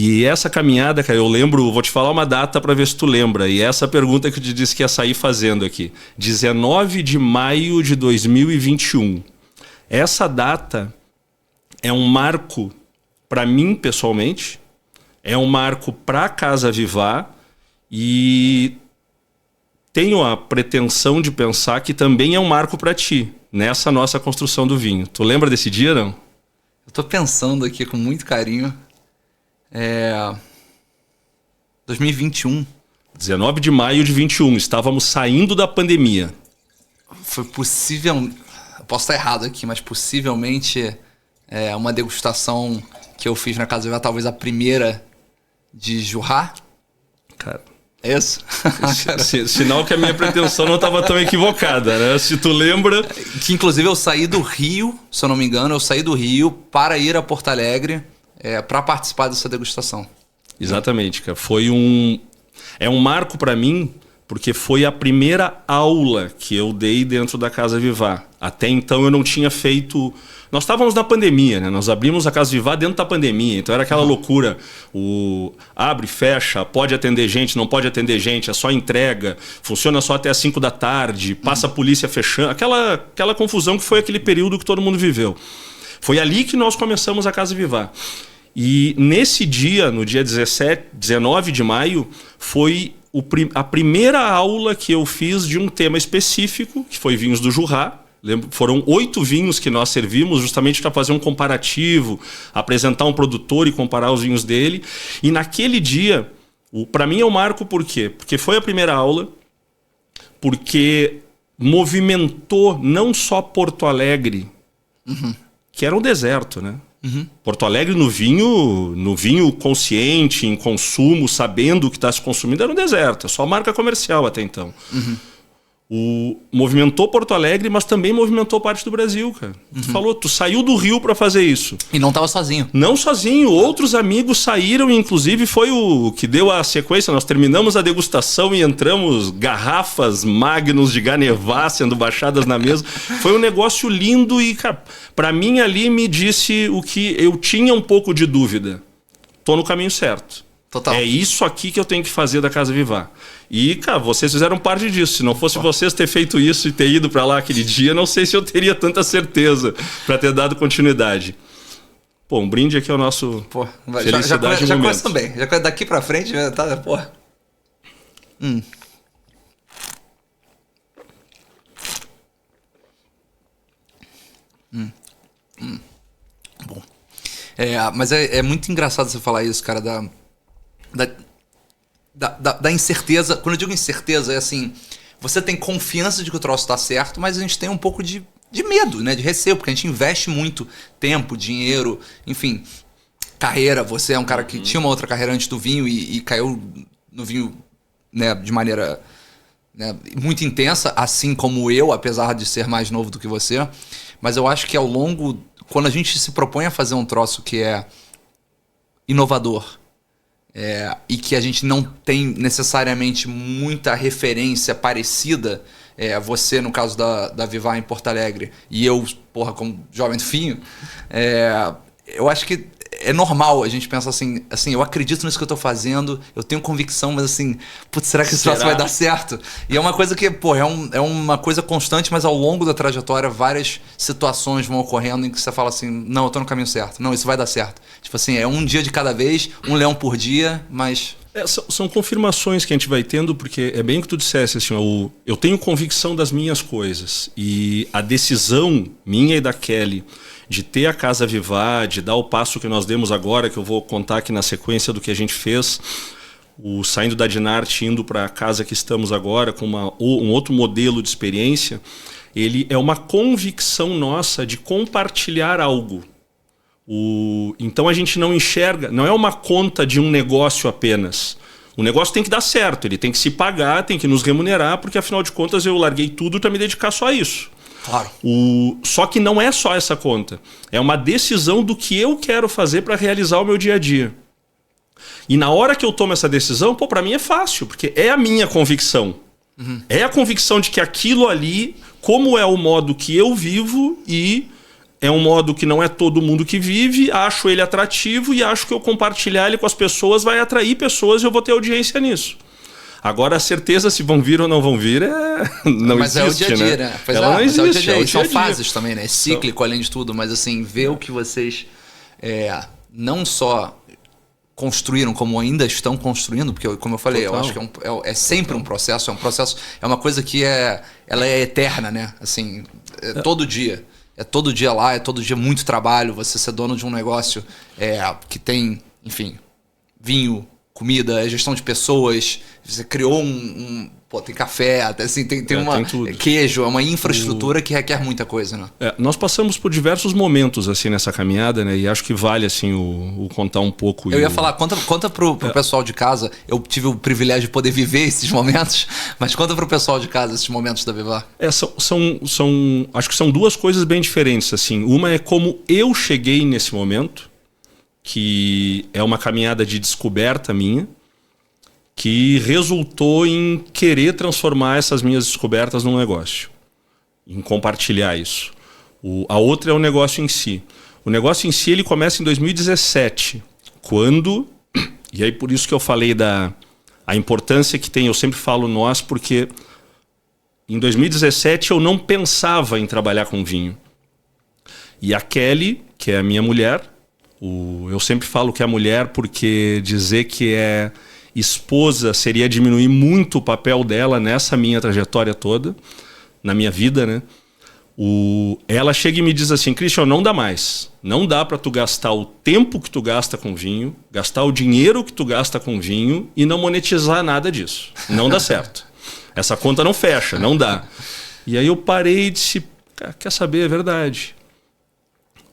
E essa caminhada, cara, eu lembro, vou te falar uma data para ver se tu lembra. E essa pergunta que eu te disse que ia sair fazendo aqui. 19 de maio de 2021. Essa data é um marco para mim, pessoalmente. É um marco para a Casa Vivá. E tenho a pretensão de pensar que também é um marco para ti, nessa nossa construção do vinho. Tu lembra desse dia, não? Eu tô pensando aqui com muito carinho. 2021. 19 de maio de 21. Estávamos saindo da pandemia. Foi possível... Eu posso estar errado aqui, mas possivelmente uma degustação que eu fiz na Casa Vivá, talvez a primeira de Jurá. Cara... É isso? Sinal que a minha pretensão não estava tão equivocada, né? Se tu lembra... Que inclusive eu saí do Rio, se eu não me engano, eu saí do Rio para ir a Porto Alegre para participar dessa degustação. Exatamente, cara. É um marco para mim, porque foi a primeira aula que eu dei dentro da Casa Vivá. Até então eu não tinha feito... Nós estávamos na pandemia, né? Nós abrimos a Casa Vivá dentro da pandemia. Então era aquela loucura. Abre, fecha, pode atender gente, não pode atender gente, é só entrega, funciona só até as 5 da tarde, passa a polícia fechando. Aquela confusão que foi aquele período que todo mundo viveu. Foi ali que nós começamos a Casa Vivá. E nesse dia, no dia 19 de maio, foi a primeira aula que eu fiz de um tema específico, que foi vinhos do Jurá. Foram 8 vinhos que nós servimos justamente para fazer um comparativo, apresentar um produtor e comparar os vinhos dele. E naquele dia, para mim é um marco por quê? Porque foi a primeira aula, porque movimentou não só Porto Alegre, que era um deserto, né? Porto Alegre no vinho consciente, em consumo, sabendo o que está se consumindo, era um deserto, é só marca comercial até então. Movimentou Porto Alegre, mas também movimentou parte do Brasil, cara. Tu falou, tu saiu do Rio para fazer isso. E não estava sozinho. Não sozinho, outros amigos saíram, inclusive foi o que deu a sequência. Nós terminamos a degustação e entramos garrafas Magnus de Ganevá sendo baixadas na mesa. Foi um negócio lindo e, cara, para mim ali me disse o que eu tinha um pouco de dúvida. Tô no caminho certo. Total. É isso aqui que eu tenho que fazer da Casa Vivá. E, cara, vocês fizeram parte disso. Se não fosse vocês ter feito isso e ter ido para lá aquele dia, não sei se eu teria tanta certeza para ter dado continuidade. Pô, um brinde aqui ao nosso felicidade já começa também. Já daqui para frente, já tá, porra. Bom. Mas é muito engraçado você falar isso, cara, da incerteza. Quando eu digo incerteza, é assim, você tem confiança de que o troço está certo, mas a gente tem um pouco de medo, né? De receio, porque a gente investe muito tempo, dinheiro, enfim, carreira. Você é um cara que tinha uma outra carreira antes do vinho e caiu no vinho, né, de maneira, né, muito intensa, assim como eu, apesar de ser mais novo do que você. Mas eu acho que ao longo, quando a gente se propõe a fazer um troço que é inovador, e que a gente não tem necessariamente muita referência parecida, você no caso da Vivá em Porto Alegre e eu, porra, como jovem do vinho, eu acho que é normal a gente pensar assim, eu acredito nisso que eu tô fazendo, eu tenho convicção, mas assim, putz, será que esse troço vai dar certo? E é uma coisa que, pô, é uma coisa constante, mas ao longo da trajetória várias situações vão ocorrendo em que você fala assim, não, eu tô no caminho certo, não, isso vai dar certo. Tipo assim, é um dia de cada vez, um leão por dia, mas... São confirmações que a gente vai tendo, porque é bem o que tu dissesse, assim, eu tenho convicção das minhas coisas, e a decisão minha e da Kelly de ter a Casa Vivá, de dar o passo que nós demos agora, que eu vou contar aqui na sequência do que a gente fez, saindo da Dinarte, indo para a casa que estamos agora, com um outro modelo de experiência, ele é uma convicção nossa de compartilhar algo. Então a gente não enxerga, não é uma conta de um negócio apenas. O negócio tem que dar certo, ele tem que se pagar, tem que nos remunerar, porque afinal de contas eu larguei tudo para me dedicar só a isso. Claro. Só que não é só essa conta. É uma decisão do que eu quero fazer para realizar o meu dia a dia. E na hora que eu tomo essa decisão, pô, para mim é fácil, porque é a minha convicção. É a convicção de que aquilo ali, como é o modo que eu vivo e é um modo que não é todo mundo que vive, acho ele atrativo e acho que eu compartilhar ele com as pessoas vai atrair pessoas e eu vou ter audiência nisso. Agora, a certeza se vão vir ou não vão vir não mas existe, é o dia a dia, né? Pois ela não existe, é o dia a dia. é o dia São a dia. fases também, né? É cíclico, além de tudo. Mas, assim, ver o que vocês não só construíram, como ainda estão construindo, porque, como eu falei, Total. eu acho que é sempre um processo, é uma coisa que ela é eterna, né? Assim, todo dia. É todo dia lá, é todo dia muito trabalho, você ser dono de um negócio que tem, enfim, vinho, comida, gestão de pessoas, você criou tem café, assim, tem queijo, é uma infraestrutura que requer muita coisa, né? Nós passamos por diversos momentos assim nessa caminhada, né? E acho que vale assim o contar um pouco. Eu ia falar, conta pro pessoal de casa. Eu tive o privilégio de poder viver esses momentos, mas conta pro pessoal de casa esses momentos da Vivá. Acho que são duas coisas bem diferentes assim. Uma é como eu cheguei nesse momento, que é uma caminhada de descoberta minha, que resultou em querer transformar essas minhas descobertas num negócio, em compartilhar isso. A outra é o negócio em si. O negócio em si ele começa em 2017, quando, e aí por isso que eu falei a importância que tem, eu sempre falo nós, porque em 2017 eu não pensava em trabalhar com vinho. E a Kelly, que é a minha mulher, eu sempre falo que é a mulher porque dizer que é esposa seria diminuir muito o papel dela nessa minha trajetória toda, na minha vida, né? Ela chega e me diz assim: Christian, não dá mais. Não dá para tu gastar o tempo que tu gasta com vinho, gastar o dinheiro que tu gasta com vinho e não monetizar nada disso. Não dá certo. Essa conta não fecha, não dá. E aí eu parei e disse: quer saber, é verdade.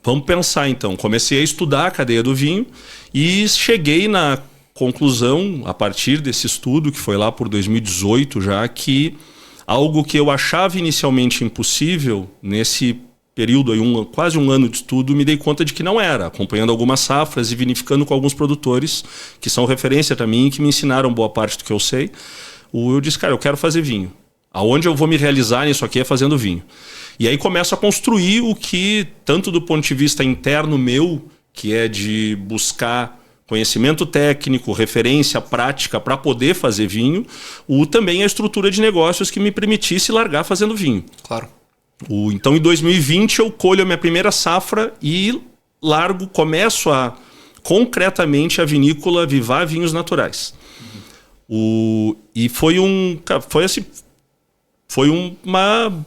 Vamos pensar então. Comecei a estudar a cadeia do vinho e cheguei na conclusão, a partir desse estudo, que foi lá por 2018 já, que algo que eu achava inicialmente impossível, nesse período aí, quase um ano de estudo, me dei conta de que não era, acompanhando algumas safras e vinificando com alguns produtores que são referência para mim e que me ensinaram boa parte do que eu sei. Eu disse, cara, eu quero fazer vinho. Aonde eu vou me realizar nisso aqui é fazendo vinho. E aí começo a construir o que, tanto do ponto de vista interno meu, que é de buscar conhecimento técnico, referência prática para poder fazer vinho, também a estrutura de negócios que me permitisse largar fazendo vinho. Claro. Então, em 2020, eu colho a minha primeira safra e começo concretamente a vinícola Vivá Vinhos Naturais. E foi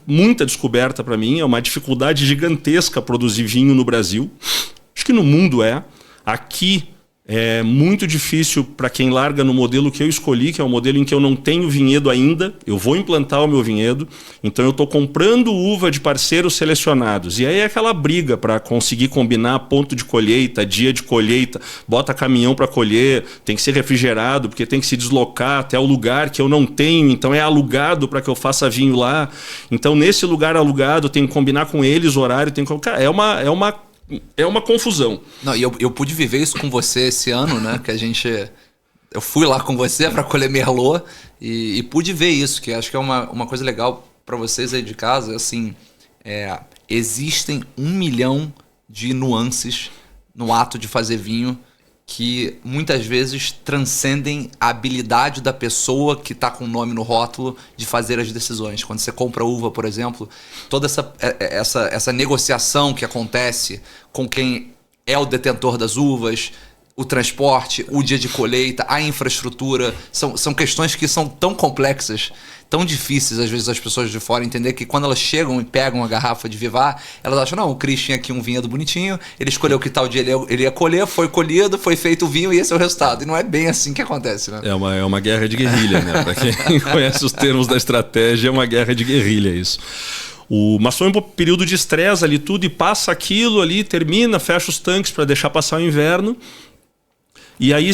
muita descoberta para mim, é uma dificuldade gigantesca produzir vinho no Brasil. Acho que no mundo Aqui é muito difícil para quem larga no modelo que eu escolhi, que é um modelo em que eu não tenho vinhedo ainda. Eu vou implantar o meu vinhedo, então eu estou comprando uva de parceiros selecionados. E aí é aquela briga para conseguir combinar ponto de colheita, dia de colheita, bota caminhão para colher, tem que ser refrigerado, porque tem que se deslocar até o lugar que eu não tenho, então é alugado para que eu faça vinho lá. Então nesse lugar alugado, tem que combinar com eles o horário, tem que colocar. É uma confusão. Não, e eu pude viver isso com você esse ano, né? Que eu fui lá com você para colher Merlot e pude ver isso, que acho que é uma coisa legal para vocês aí de casa. Assim, existem 1 milhão de nuances no ato de fazer vinho que muitas vezes transcendem a habilidade da pessoa que está com o nome no rótulo de fazer as decisões. Quando você compra uva, por exemplo, toda essa negociação que acontece com quem é o detentor das uvas, o transporte, o dia de colheita, a infraestrutura, são questões que são tão complexas, tão difíceis às vezes as pessoas de fora entender, que quando elas chegam e pegam a garrafa de Vivá, elas acham, não, o Cris tinha aqui um vinhedo bonitinho, ele escolheu que tal dia ele ia colher, foi colhido, foi feito o vinho e esse é o resultado. E não é bem assim que acontece, né? É uma guerra de guerrilha, né? Para quem conhece os termos da estratégia, é uma guerra de guerrilha isso. Mas foi um período de estresse ali tudo, e passa aquilo ali, termina, fecha os tanques para deixar passar o inverno. E aí,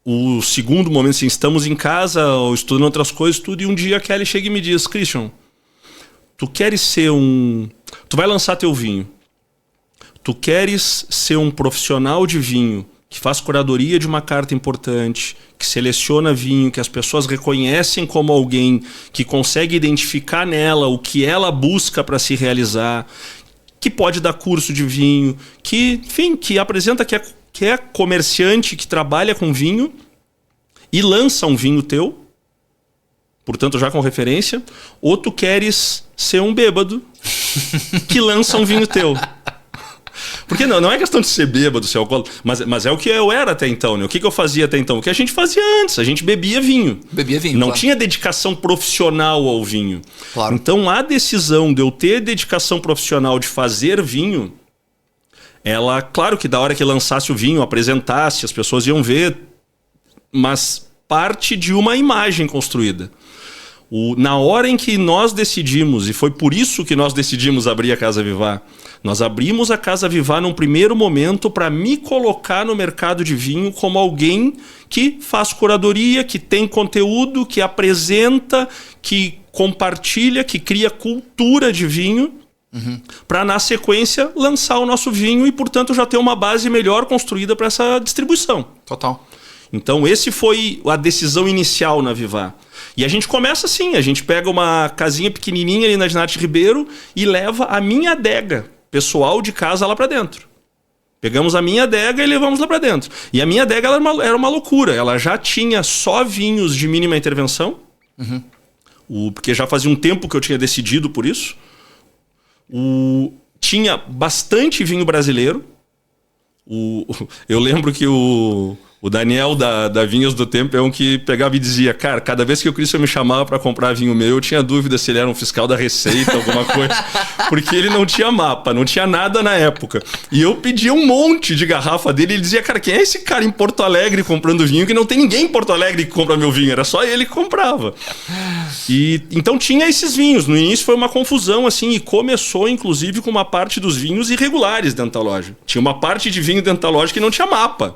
o segundo momento, assim, estamos em casa, estudando outras coisas, tudo, e um dia a Kelly chega e me diz, Christian, tu vai lançar teu vinho. Tu queres ser um profissional de vinho que faz curadoria de uma carta importante, que seleciona vinho, que as pessoas reconhecem como alguém que consegue identificar nela o que ela busca para se realizar, que pode dar curso de vinho, que, enfim, que apresenta que é comerciante, que trabalha com vinho e lança um vinho teu, portanto já com referência, ou tu queres ser um bêbado que lança um vinho teu. Porque não é questão de ser bêbado, ser alcoólatra, mas é o que eu era até então, né? O que eu fazia até então? O que a gente fazia antes, a gente bebia vinho. Não tinha dedicação profissional ao vinho. Claro. Então a decisão de eu ter dedicação profissional de fazer vinho, ela, claro que da hora que lançasse o vinho, apresentasse, as pessoas iam ver, mas parte de uma imagem construída. Na hora em que nós decidimos, e foi por isso que nós decidimos abrir a Casa Vivá, nós abrimos a Casa Vivá num primeiro momento para me colocar no mercado de vinho como alguém que faz curadoria, que tem conteúdo, que apresenta, que compartilha, que cria cultura de vinho, para na sequência lançar o nosso vinho e, portanto, já ter uma base melhor construída para essa distribuição. Total. Então esse foi a decisão inicial na Vivá. E a gente começa assim, a gente pega uma casinha pequenininha ali na Ginarte Ribeiro e leva a minha adega pessoal de casa lá para dentro. Pegamos a minha adega e levamos lá para dentro. E a minha adega era uma loucura, ela já tinha só vinhos de mínima intervenção, porque já fazia um tempo que eu tinha decidido por isso. Tinha bastante vinho brasileiro. Eu lembro que o Daniel da Vinhos do Tempo é um que pegava e dizia, cara, cada vez que o Christian me chamava para comprar vinho meu, eu tinha dúvida se ele era um fiscal da Receita, alguma coisa, porque ele não tinha mapa, não tinha nada na época. E eu pedia um monte de garrafa dele e ele dizia, cara, quem é esse cara em Porto Alegre comprando vinho, que não tem ninguém em Porto Alegre que compra meu vinho, era só ele que comprava. E então tinha esses vinhos, no início foi uma confusão assim, e começou inclusive com uma parte dos vinhos irregulares dentro da loja. Tinha uma parte de vinho dentro da loja que não tinha mapa.